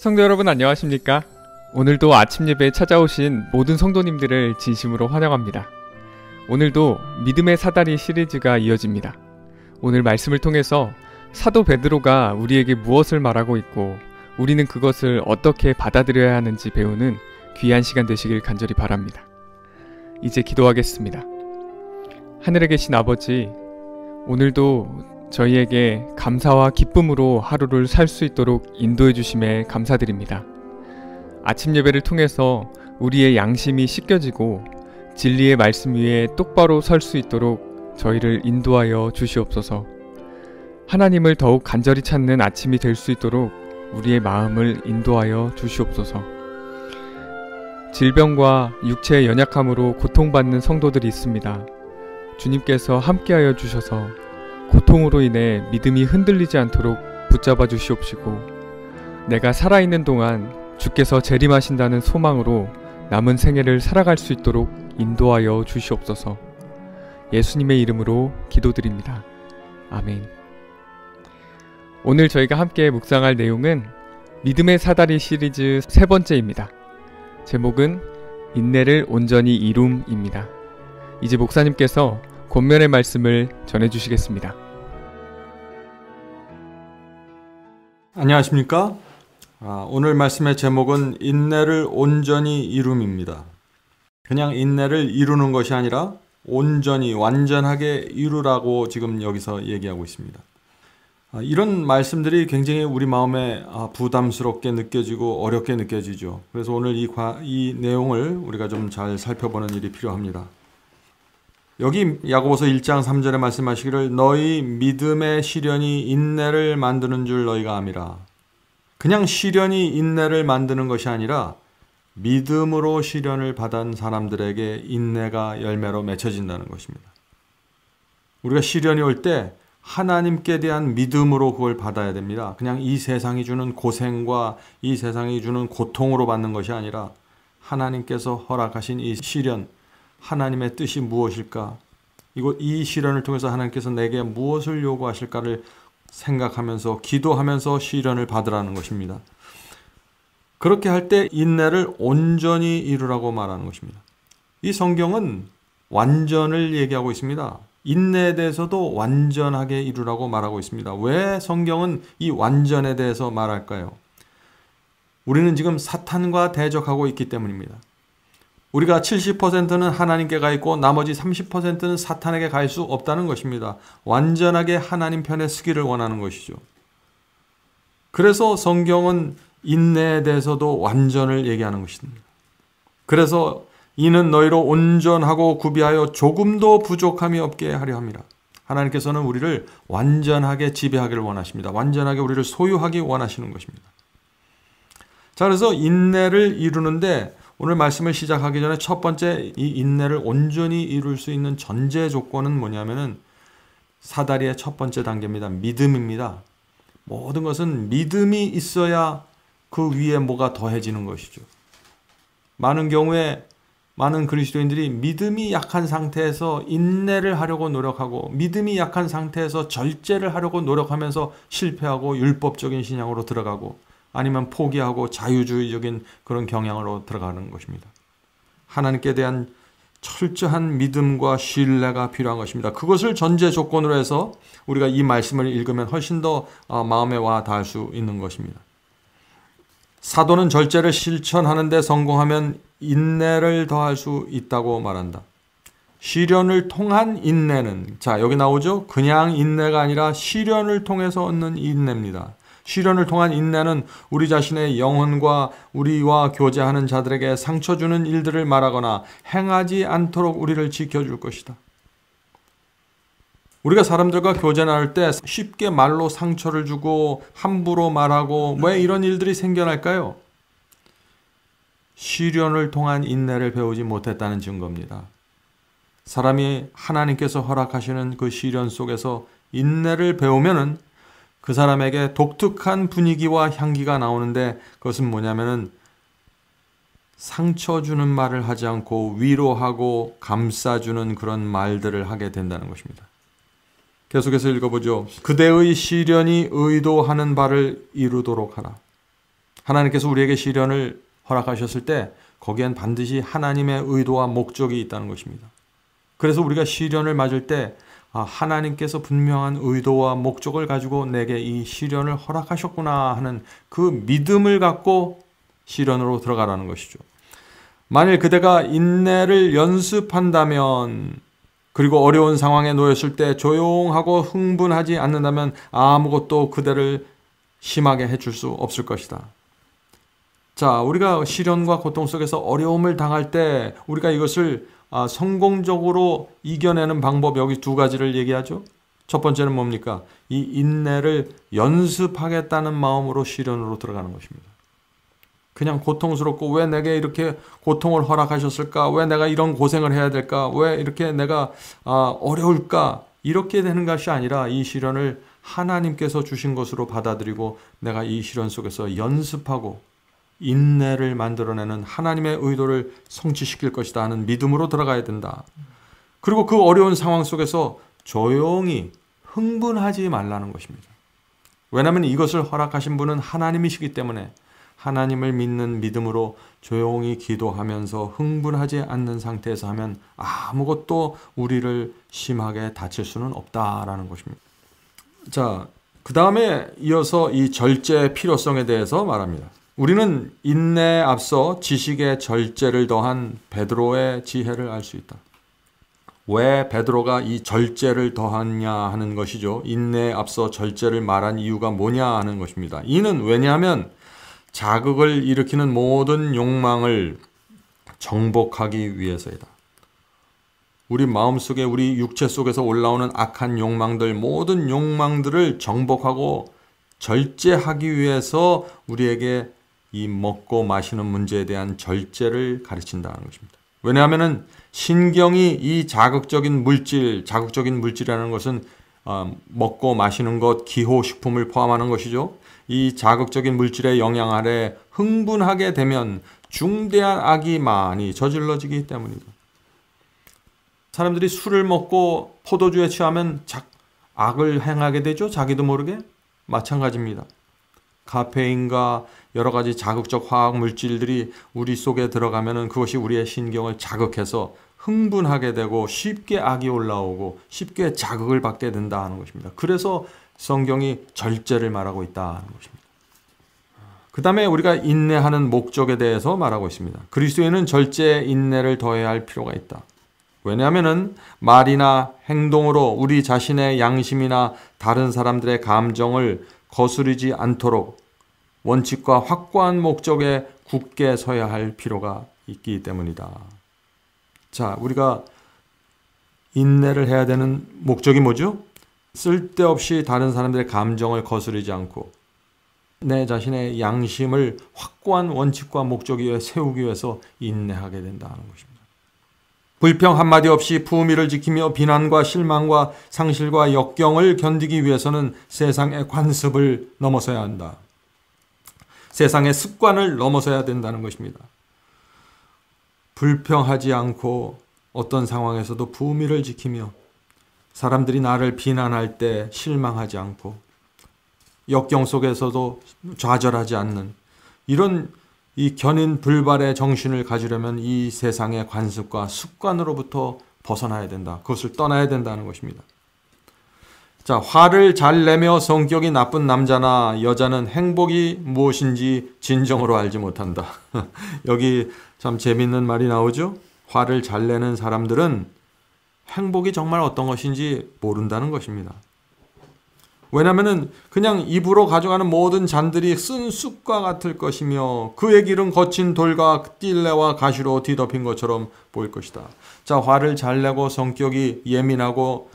성도 여러분 안녕하십니까? 오늘도 아침 예배에 찾아오신 모든 성도님들을 진심으로 환영합니다. 오늘도 믿음의 사다리 시리즈가 이어집니다. 오늘 말씀을 통해서 사도 베드로가 우리에게 무엇을 말하고 있고 우리는 그것을 어떻게 받아들여야 하는지 배우는 귀한 시간 되시길 간절히 바랍니다. 이제 기도하겠습니다. 하늘에 계신 아버지, 오늘도 저희에게 감사와 기쁨으로 하루를 살 수 있도록 인도해 주심에 감사드립니다. 아침 예배를 통해서 우리의 양심이 씻겨지고 진리의 말씀 위에 똑바로 설 수 있도록 저희를 인도하여 주시옵소서. 하나님을 더욱 간절히 찾는 아침이 될 수 있도록 우리의 마음을 인도하여 주시옵소서. 질병과 육체의 연약함으로 고통받는 성도들이 있습니다. 주님께서 함께하여 주셔서 고통으로 인해 믿음이 흔들리지 않도록 붙잡아 주시옵시고, 내가 살아있는 동안 주께서 재림하신다는 소망으로 남은 생애를 살아갈 수 있도록 인도하여 주시옵소서. 예수님의 이름으로 기도드립니다. 아멘. 오늘 저희가 함께 묵상할 내용은 믿음의 사다리 시리즈 세 번째입니다. 제목은 인내를 온전히 이룸입니다. 이제 목사님께서 권면의 말씀을 전해주시겠습니다. 안녕하십니까? 오늘 말씀의 제목은 인내를 온전히 이룸입니다. 그냥 인내를 이루는 것이 아니라 온전히 완전하게 이루라고 지금 여기서 얘기하고 있습니다. 이런 말씀들이 굉장히 우리 마음에 부담스럽게 느껴지고 어렵게 느껴지죠. 그래서 오늘 이 내용을 우리가 좀 잘 살펴보는 일이 필요합니다. 여기 야고보서 1장 3절에 말씀하시기를 너희 믿음의 시련이 인내를 만드는 줄 너희가 아미라. 그냥 시련이 인내를 만드는 것이 아니라 믿음으로 시련을 받은 사람들에게 인내가 열매로 맺혀진다는 것입니다. 우리가 시련이 올 때 하나님께 대한 믿음으로 그걸 받아야 됩니다. 그냥 이 세상이 주는 고생과 이 세상이 주는 고통으로 받는 것이 아니라 하나님께서 허락하신 이 시련, 하나님의 뜻이 무엇일까? 이 시련을 통해서 하나님께서 내게 무엇을 요구하실까를 생각하면서 기도하면서 시련을 받으라는 것입니다. 그렇게 할 때 인내를 온전히 이루라고 말하는 것입니다. 이 성경은 완전을 얘기하고 있습니다. 인내에 대해서도 완전하게 이루라고 말하고 있습니다. 왜 성경은 이 완전에 대해서 말할까요? 우리는 지금 사탄과 대적하고 있기 때문입니다. 우리가 70%는 하나님께 가 있고 나머지 30%는 사탄에게 갈 수 없다는 것입니다. 완전하게 하나님 편에 서기를 원하는 것이죠. 그래서 성경은 인내에 대해서도 완전을 얘기하는 것입니다. 그래서 이는 너희로 온전하고 구비하여 조금도 부족함이 없게 하려 함이라. 하나님께서는 우리를 완전하게 지배하기를 원하십니다. 완전하게 우리를 소유하기 원하시는 것입니다. 자, 그래서 인내를 이루는데 오늘 말씀을 시작하기 전에 첫 번째 이 인내를 온전히 이룰 수 있는 전제 조건은 뭐냐면은 사다리의 첫 번째 단계입니다. 믿음입니다. 모든 것은 믿음이 있어야 그 위에 뭐가 더해지는 것이죠. 많은 경우에 많은 그리스도인들이 믿음이 약한 상태에서 인내를 하려고 노력하고 믿음이 약한 상태에서 절제를 하려고 노력하면서 실패하고 율법적인 신앙으로 들어가고 아니면 포기하고 자유주의적인 그런 경향으로 들어가는 것입니다. 하나님께 대한 철저한 믿음과 신뢰가 필요한 것입니다. 그것을 전제 조건으로 해서 우리가 이 말씀을 읽으면 훨씬 더 마음에 와 닿을 수 있는 것입니다. 사도는 절제를 실천하는 데 성공하면 인내를 더할 수 있다고 말한다. 시련을 통한 인내는, 자, 여기 나오죠? 그냥 인내가 아니라 시련을 통해서 얻는 인내입니다. 시련을 통한 인내는 우리 자신의 영혼과 우리와 교제하는 자들에게 상처 주는 일들을 말하거나 행하지 않도록 우리를 지켜줄 것이다. 우리가 사람들과 교제 나눌 때 쉽게 말로 상처를 주고 함부로 말하고 왜 이런 일들이 생겨날까요? 시련을 통한 인내를 배우지 못했다는 증거입니다. 사람이 하나님께서 허락하시는 그 시련 속에서 인내를 배우면은 그 사람에게 독특한 분위기와 향기가 나오는데 그것은 뭐냐면은 상처 주는 말을 하지 않고 위로하고 감싸주는 그런 말들을 하게 된다는 것입니다. 계속해서 읽어보죠. 그대의 시련이 의도하는 바를 이루도록 하라. 하나님께서 우리에게 시련을 허락하셨을 때 거기엔 반드시 하나님의 의도와 목적이 있다는 것입니다. 그래서 우리가 시련을 맞을 때 하나님께서 분명한 의도와 목적을 가지고 내게 이 시련을 허락하셨구나 하는 그 믿음을 갖고 시련으로 들어가라는 것이죠. 만일 그대가 인내를 연습한다면, 그리고 어려운 상황에 놓였을 때 조용하고 흥분하지 않는다면 아무것도 그대를 심하게 해줄 수 없을 것이다. 자, 우리가 시련과 고통 속에서 어려움을 당할 때 우리가 이것을 성공적으로 이겨내는 방법, 여기 두 가지를 얘기하죠. 첫 번째는 뭡니까? 이 인내를 연습하겠다는 마음으로 시련으로 들어가는 것입니다. 그냥 고통스럽고 왜 내게 이렇게 고통을 허락하셨을까? 왜 내가 이런 고생을 해야 될까? 왜 이렇게 내가 어려울까? 이렇게 되는 것이 아니라 이 시련을 하나님께서 주신 것으로 받아들이고 내가 이 시련 속에서 연습하고 인내를 만들어내는 하나님의 의도를 성취시킬 것이다 하는 믿음으로 들어가야 된다. 그리고 그 어려운 상황 속에서 조용히 흥분하지 말라는 것입니다. 왜냐하면 이것을 허락하신 분은 하나님이시기 때문에 하나님을 믿는 믿음으로 조용히 기도하면서 흥분하지 않는 상태에서 하면 아무것도 우리를 심하게 다칠 수는 없다라는 것입니다. 자, 그 다음에 이어서 이 절제의 필요성에 대해서 말합니다. 우리는 인내에 앞서 지식의 절제를 더한 베드로의 지혜를 알 수 있다. 왜 베드로가 이 절제를 더하냐 하는 것이죠. 인내에 앞서 절제를 말한 이유가 뭐냐 하는 것입니다. 이는 왜냐하면 자극을 일으키는 모든 욕망을 정복하기 위해서이다. 우리 마음속에, 우리 육체 속에서 올라오는 악한 욕망들, 모든 욕망들을 정복하고 절제하기 위해서 우리에게 이 먹고 마시는 문제에 대한 절제를 가르친다는 것입니다. 왜냐하면 신경이 이 자극적인 물질이라는 것은 먹고 마시는 것, 기호식품을 포함하는 것이죠. 이 자극적인 물질의 영향 아래 흥분하게 되면 중대한 악이 많이 저질러지기 때문이다. 사람들이 술을 먹고 포도주에 취하면 악을 행하게 되죠. 자기도 모르게. 마찬가지입니다. 카페인과 여러 가지 자극적 화학 물질들이 우리 속에 들어가면 그것이 우리의 신경을 자극해서 흥분하게 되고 쉽게 악이 올라오고 쉽게 자극을 받게 된다는 것입니다. 그래서 성경이 절제를 말하고 있다는 것입니다. 그 다음에 우리가 인내하는 목적에 대해서 말하고 있습니다. 그리스도인은 절제에 인내를 더해야 할 필요가 있다. 왜냐하면 말이나 행동으로 우리 자신의 양심이나 다른 사람들의 감정을 거스르지 않도록 원칙과 확고한 목적에 굳게 서야 할 필요가 있기 때문이다. 자, 우리가 인내를 해야 되는 목적이 뭐죠? 쓸데없이 다른 사람들의 감정을 거스르지 않고 내 자신의 양심을 확고한 원칙과 목적 위에 세우기 위해서 인내하게 된다는 것입니다. 불평 한마디 없이 품위를 지키며 비난과 실망과 상실과 역경을 견디기 위해서는 세상의 관습을 넘어서야 한다. 세상의 습관을 넘어서야 된다는 것입니다. 불평하지 않고 어떤 상황에서도 품위를 지키며 사람들이 나를 비난할 때 실망하지 않고 역경 속에서도 좌절하지 않는 이런 이 견인 불발의 정신을 가지려면 이 세상의 관습과 습관으로부터 벗어나야 된다. 그것을 떠나야 된다는 것입니다. 자, 화를 잘 내며 성격이 나쁜 남자나 여자는 행복이 무엇인지 진정으로 알지 못한다. 여기 참 재밌는 말이 나오죠? 화를 잘 내는 사람들은 행복이 정말 어떤 것인지 모른다는 것입니다. 왜냐하면 그냥 입으로 가져가는 모든 잔들이 쓴 쑥과 같을 것이며 그의 길은 거친 돌과 띨레와 가시로 뒤덮인 것처럼 보일 것이다. 자, 화를 잘 내고 성격이 예민하고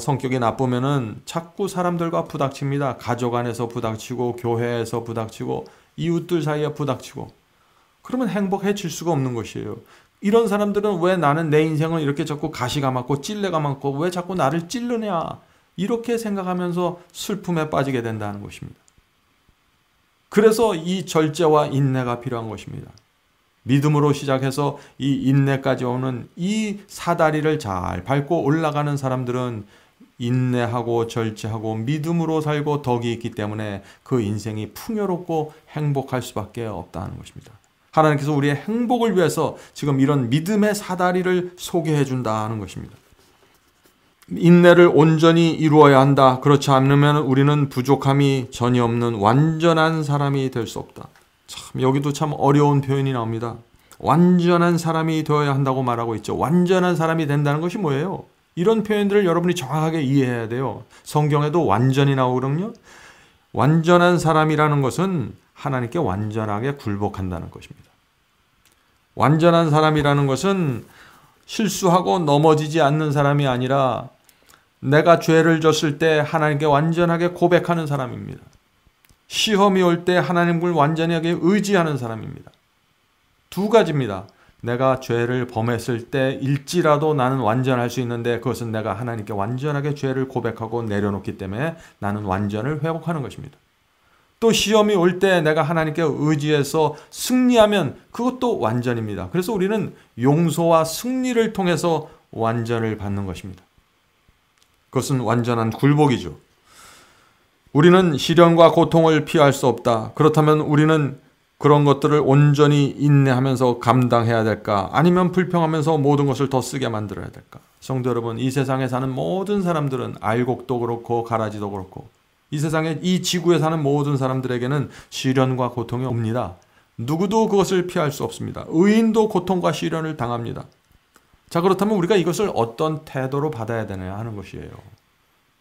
성격이 나쁘면은 자꾸 사람들과 부닥칩니다. 가족 안에서 부닥치고 교회에서 부닥치고 이웃들 사이에 부닥치고 그러면 행복해질 수가 없는 것이에요. 이런 사람들은 왜 나는 내 인생을 이렇게 자꾸 가시가 많고 찔레가 많고 왜 자꾸 나를 찌르냐 이렇게 생각하면서 슬픔에 빠지게 된다는 것입니다. 그래서 이 절제와 인내가 필요한 것입니다. 믿음으로 시작해서 이 인내까지 오는 이 사다리를 잘 밟고 올라가는 사람들은 인내하고 절제하고 믿음으로 살고 덕이 있기 때문에 그 인생이 풍요롭고 행복할 수밖에 없다는 것입니다. 하나님께서 우리의 행복을 위해서 지금 이런 믿음의 사다리를 소개해 준다는 것입니다. 인내를 온전히 이루어야 한다. 그렇지 않으면 우리는 부족함이 전혀 없는 완전한 사람이 될 수 없다. 참 여기도 참 어려운 표현이 나옵니다. 완전한 사람이 되어야 한다고 말하고 있죠. 완전한 사람이 된다는 것이 뭐예요? 이런 표현들을 여러분이 정확하게 이해해야 돼요. 성경에도 완전히 나오거든요. 완전한 사람이라는 것은 하나님께 완전하게 굴복한다는 것입니다. 완전한 사람이라는 것은 실수하고 넘어지지 않는 사람이 아니라 내가 죄를 졌을 때 하나님께 완전하게 고백하는 사람입니다. 시험이 올 때 하나님을 완전하게 의지하는 사람입니다. 두 가지입니다. 내가 죄를 범했을 때일지라도 나는 완전할 수 있는데 그것은 내가 하나님께 완전하게 죄를 고백하고 내려놓기 때문에 나는 완전을 회복하는 것입니다. 또 시험이 올 때 내가 하나님께 의지해서 승리하면 그것도 완전입니다. 그래서 우리는 용서와 승리를 통해서 완전을 받는 것입니다. 그것은 완전한 굴복이죠. 우리는 시련과 고통을 피할 수 없다. 그렇다면 우리는 그런 것들을 온전히 인내하면서 감당해야 될까? 아니면 불평하면서 모든 것을 더 쓰게 만들어야 될까? 성도 여러분, 이 세상에 사는 모든 사람들은 알곡도 그렇고 가라지도 그렇고 이 세상에 이 지구에 사는 모든 사람들에게는 시련과 고통이 옵니다. 누구도 그것을 피할 수 없습니다. 의인도 고통과 시련을 당합니다. 자, 그렇다면 우리가 이것을 어떤 태도로 받아야 되느냐 하는 것이에요.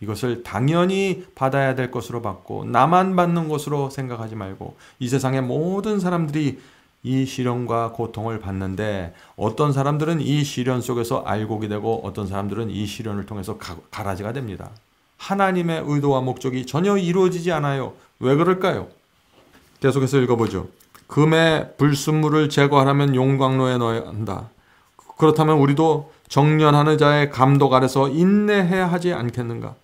이것을 당연히 받아야 될 것으로 받고 나만 받는 것으로 생각하지 말고 이 세상의 모든 사람들이 이 시련과 고통을 받는데 어떤 사람들은 이 시련 속에서 알곡이 되고 어떤 사람들은 이 시련을 통해서 가라지가 됩니다. 하나님의 의도와 목적이 전혀 이루어지지 않아요. 왜 그럴까요? 계속해서 읽어보죠. 금의 불순물을 제거하려면 용광로에 넣어야 한다. 그렇다면 우리도 정련하는 자의 감독 아래서 인내해야 하지 않겠는가?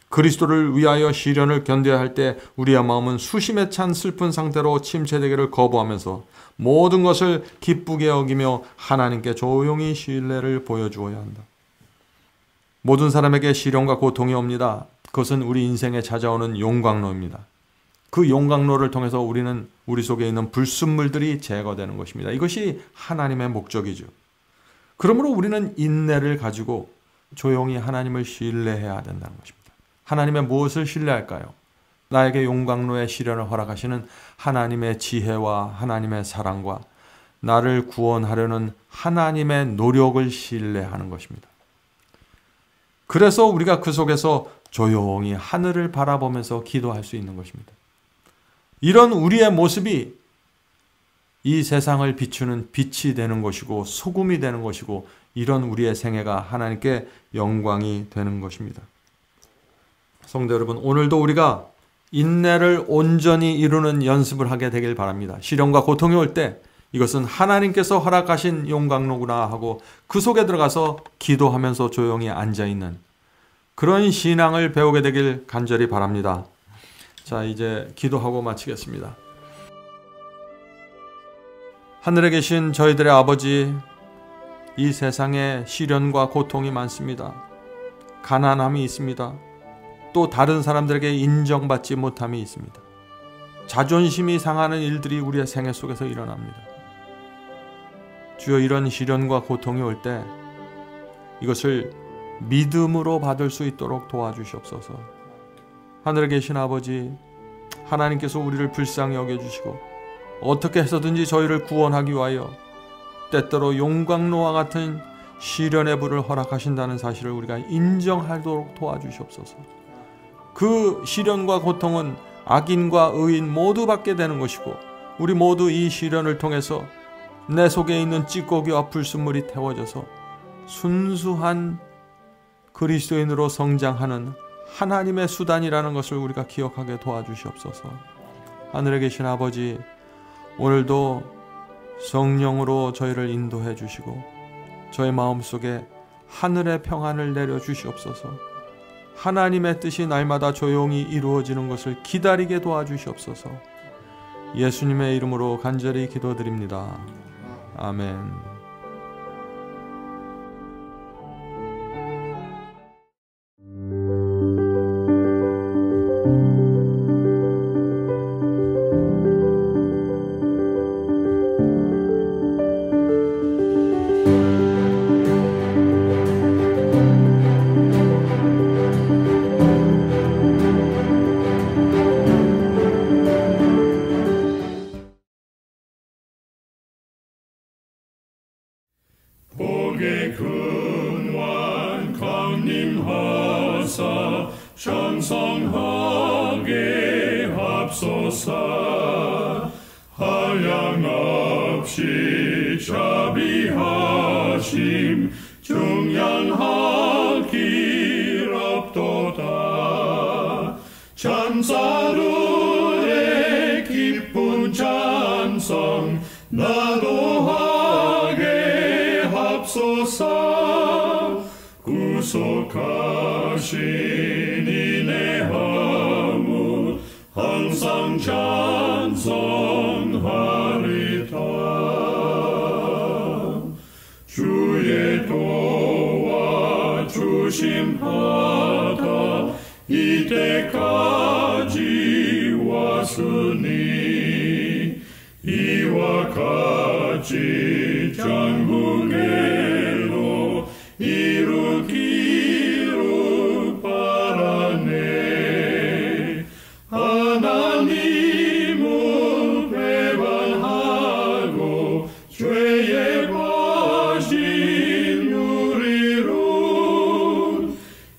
그리스도를 위하여 시련을 견뎌야 할 때 우리의 마음은 수심에 찬 슬픈 상태로 침체되기를 거부하면서 모든 것을 기쁘게 여기며 하나님께 조용히 신뢰를 보여주어야 한다. 모든 사람에게 시련과 고통이 옵니다. 그것은 우리 인생에 찾아오는 용광로입니다. 그 용광로를 통해서 우리는 우리 속에 있는 불순물들이 제거되는 것입니다. 이것이 하나님의 목적이죠. 그러므로 우리는 인내를 가지고 조용히 하나님을 신뢰해야 된다는 것입니다. 하나님의 무엇을 신뢰할까요? 나에게 용광로의 시련을 허락하시는 하나님의 지혜와 하나님의 사랑과 나를 구원하려는 하나님의 노력을 신뢰하는 것입니다. 그래서 우리가 그 속에서 조용히 하늘을 바라보면서 기도할 수 있는 것입니다. 이런 우리의 모습이 이 세상을 비추는 빛이 되는 것이고 소금이 되는 것이고 이런 우리의 생애가 하나님께 영광이 되는 것입니다. 성도 여러분, 오늘도 우리가 인내를 온전히 이루는 연습을 하게 되길 바랍니다. 시련과 고통이 올 때 이것은 하나님께서 허락하신 용광로구나 하고 그 속에 들어가서 기도하면서 조용히 앉아있는 그런 신앙을 배우게 되길 간절히 바랍니다. 자, 이제 기도하고 마치겠습니다. 하늘에 계신 저희들의 아버지, 이 세상에 시련과 고통이 많습니다. 가난함이 있습니다. 또 다른 사람들에게 인정받지 못함이 있습니다. 자존심이 상하는 일들이 우리의 생애 속에서 일어납니다. 주여, 이런 시련과 고통이 올 때 이것을 믿음으로 받을 수 있도록 도와주시옵소서. 하늘에 계신 아버지, 하나님께서 우리를 불쌍히 여겨주시고 어떻게 해서든지 저희를 구원하기 위하여 때때로 용광로와 같은 시련의 불을 허락하신다는 사실을 우리가 인정하도록 도와주시옵소서. 그 시련과 고통은 악인과 의인 모두 받게 되는 것이고 우리 모두 이 시련을 통해서 내 속에 있는 찌꺼기와 불순물이 태워져서 순수한 그리스도인으로 성장하는 하나님의 수단이라는 것을 우리가 기억하게 도와주시옵소서. 하늘에 계신 아버지, 오늘도 성령으로 저희를 인도해 주시고 저희 마음속에 하늘의 평안을 내려주시옵소서. 하나님의 뜻이 날마다 조용히 이루어지는 것을 기다리게 도와주시옵소서. 예수님의 이름으로 간절히 기도드립니다. 아멘. 복의 근원 강림하사 장성하게 합소서. 한량없이 자비하심 중량하길 없도다. 찬사들의 기쁜 찬송 나도하게 합소서. 구속하신 이내 하무 항상 찬송하리다. 주의 도와주심 받아 이때까지 왔으니 이와 같이 전국에도 이루기를 바라네. 하나님을 배반하고 죄에 빠진 우리를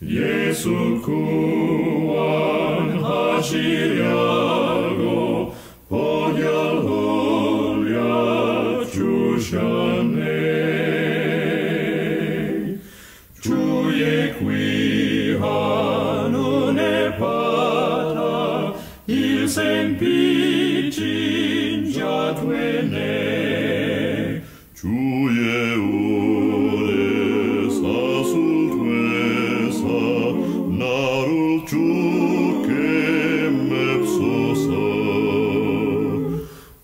예수 구원하시려고 보혈 흘려 주셨네. 주의 귀한 은혜 받아 일생 빚진 자 되네. 주의 은혜 사슬되사 나를 주께 맵소서.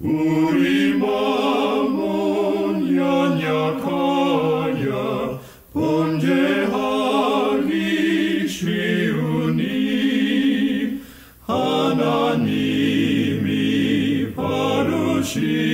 우리 마음은 연약하여 범죄하기 쉬우니 하나님이 바르시